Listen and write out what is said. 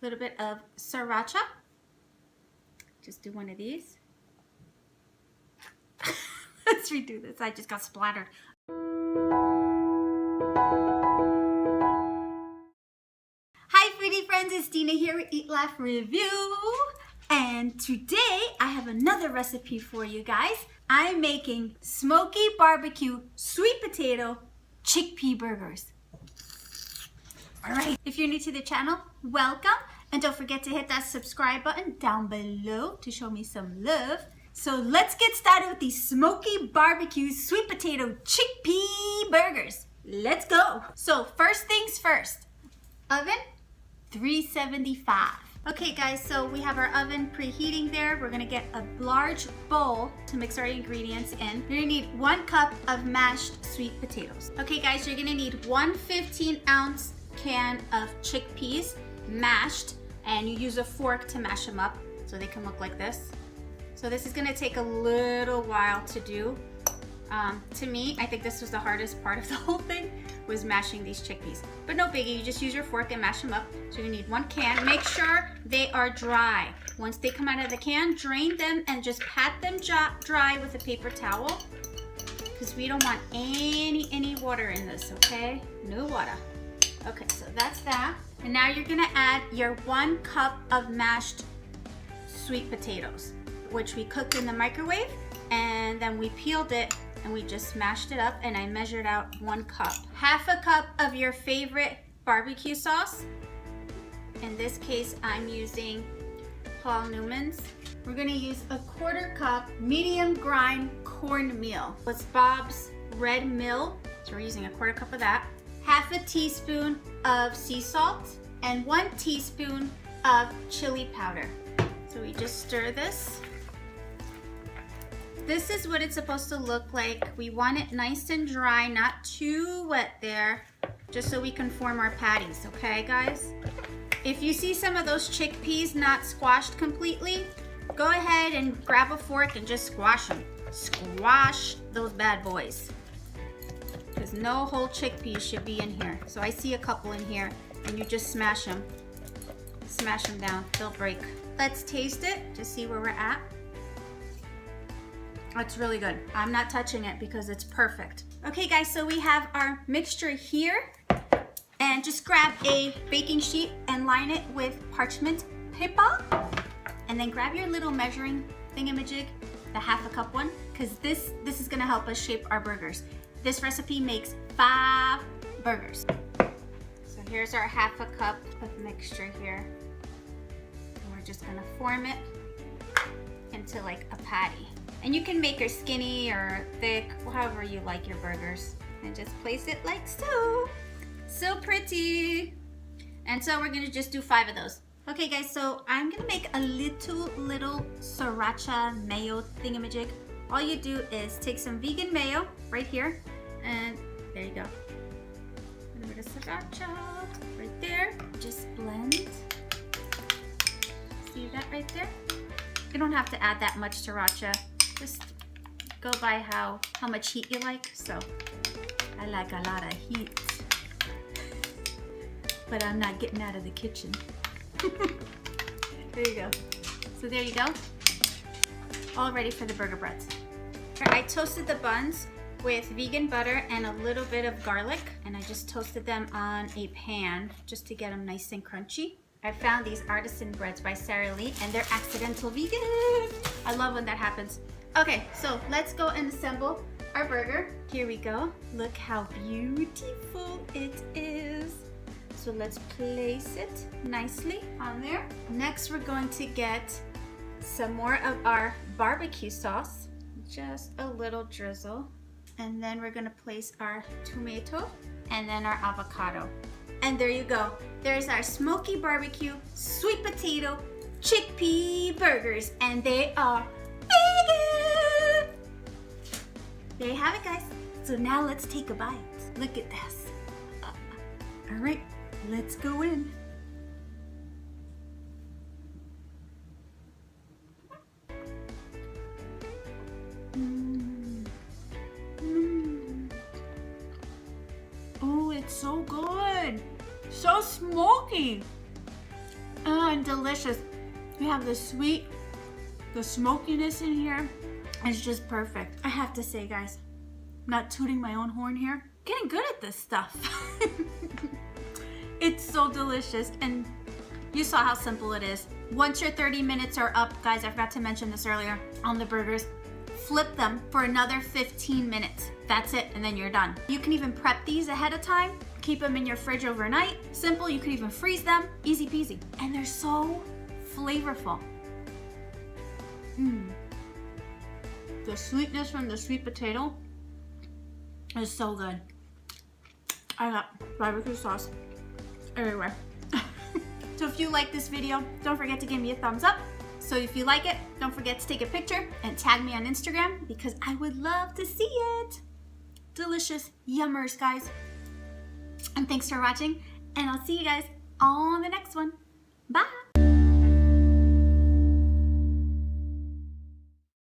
little bit of sriracha. Just do one of these. Let's redo this. I just got splattered. Hi foodie friends, it's Dina here with EatLaughReview. And today I have another recipe for you guys. I'm making Smoky Bbq sweet potato chickpea burgers. Alright, if you're new to the channel, welcome. And don't forget to hit that subscribe button down below to show me some love. So let's get started with these Smoky Bbq sweet potato chickpea burgers. Let's go. So first things first, oven 375. Okay guys, so we have our oven preheating there. We're gonna get a large bowl to mix our ingredients in. You're gonna need 1 cup of mashed sweet potatoes. Okay guys, you're gonna need 1 15-ounce can of chickpeas mashed, and you use a fork to mash them up so they can look like this. So this is gonna take a little while to do. To me, I think this was the hardest part of the whole thing, was mashing these chickpeas. But no biggie, you just use your fork and mash them up. So you need 1 can. Make sure they are dry. Once they come out of the can, drain them and just pat them dry with a paper towel, because we don't want any water in this, okay? No water. Okay, so that's that. And now you're gonna add your 1 cup of mashed sweet potatoes, which we cooked in the microwave, and then we peeled it and we just mashed it up, and I measured out 1 cup. Half a cup of your favorite barbecue sauce. In this case, I'm using Paul Newman's. We're gonna use a 1/4 cup medium grind cornmeal. It's Bob's Red Mill, so we're using a 1/4 cup of that. Half a teaspoon of sea salt, and 1 teaspoon of chili powder. So we just stir this. This is what it's supposed to look like. We want it nice and dry, not too wet there, just so we can form our patties, okay guys? If you see some of those chickpeas not squashed completely, go ahead and grab a fork and just squash them. Squash those bad boys, because no whole chickpeas should be in here. So I see a couple in here, and you just smash them. Smash them down, they'll break. Let's taste it to see where we're at. It's really good. I'm not touching it because it's perfect. Okay guys, so we have our mixture here, and just grab a baking sheet and line it with parchment paper, and then grab your little measuring thingamajig, the 1/2 cup one, because this is gonna help us shape our burgers. This recipe makes 5 burgers. So here's our 1/2 cup of mixture here. And we're just gonna form it into like a patty. And you can make her skinny or thick, however you like your burgers. And just place it like so. So pretty. And so we're gonna just do 5 of those. Okay guys, so I'm gonna make a little sriracha mayo thingamajig. All you do is take some vegan mayo right here, and there you go. A little bit of sriracha right there. Just blend. See that right there? You don't have to add that much sriracha. Just go by how much heat you like. So I like a lot of heat, but I'm not getting out of the kitchen. There you go. So there you go. All ready for the burger breads. I toasted the buns with vegan butter and a little bit of garlic, and I just toasted them on a pan just to get them nice and crunchy. I found these artisan breads by Sara Lee, and they're accidental vegan. I love when that happens. Okay, so let's go and assemble our burger. Here we go. Look how beautiful it is. So let's place it nicely on there. Next, we're going to get some more of our barbecue sauce. Just a little drizzle. And then we're gonna place our tomato and then our avocado. And there you go. There's our Smoky Bbq sweet potato chickpea burgers, and they are vegan. There you have it, guys. So now let's take a bite. Look at this. All right, let's go in. Oh, it's so good. So smoky. and delicious. We have the sweet, the smokiness in here. It's just perfect. I have to say, guys, I'm not tooting my own horn here. Getting good at this stuff. It's so delicious, and you saw how simple it is. Once your 30 minutes are up, guys, I forgot to mention this earlier on the burgers, flip them for another 15 minutes. That's it, and then you're done. You can even prep these ahead of time, keep them in your fridge overnight. Simple, you can even freeze them, easy peasy. And they're so flavorful. The sweetness from the sweet potato is so good. I got barbecue sauce everywhere. So if you like this video, don't forget to give me a thumbs up. So if you like it, don't forget to take a picture and tag me on Instagram because I would love to see it. Delicious yummers, guys. And thanks for watching, and I'll see you guys on the next one.